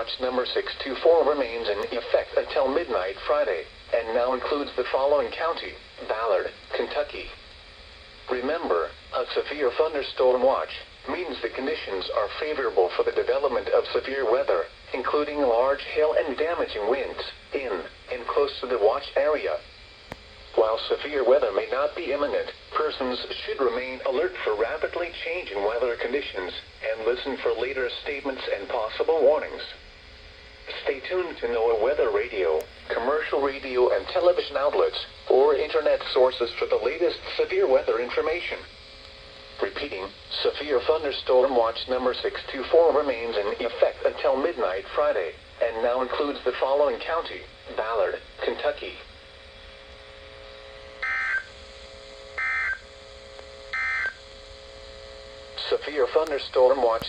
Watch number 624 remains in effect until midnight Friday, and now includes the following county: Ballard, Kentucky. Remember, a severe thunderstorm watch means the conditions are favorable for the development of severe weather, including large hail and damaging winds, in and close to the watch area. While severe weather may not be imminent, persons should remain alert for rapidly changing weather conditions and listen for later statements and possible warnings. Stay tuned to NOAA weather radio, commercial radio and television outlets, or internet sources for the latest severe weather information. Repeating, severe thunderstorm watch number 624 remains in effect until midnight Friday, and now includes the following county: Ballard, Kentucky. Severe thunderstorm watch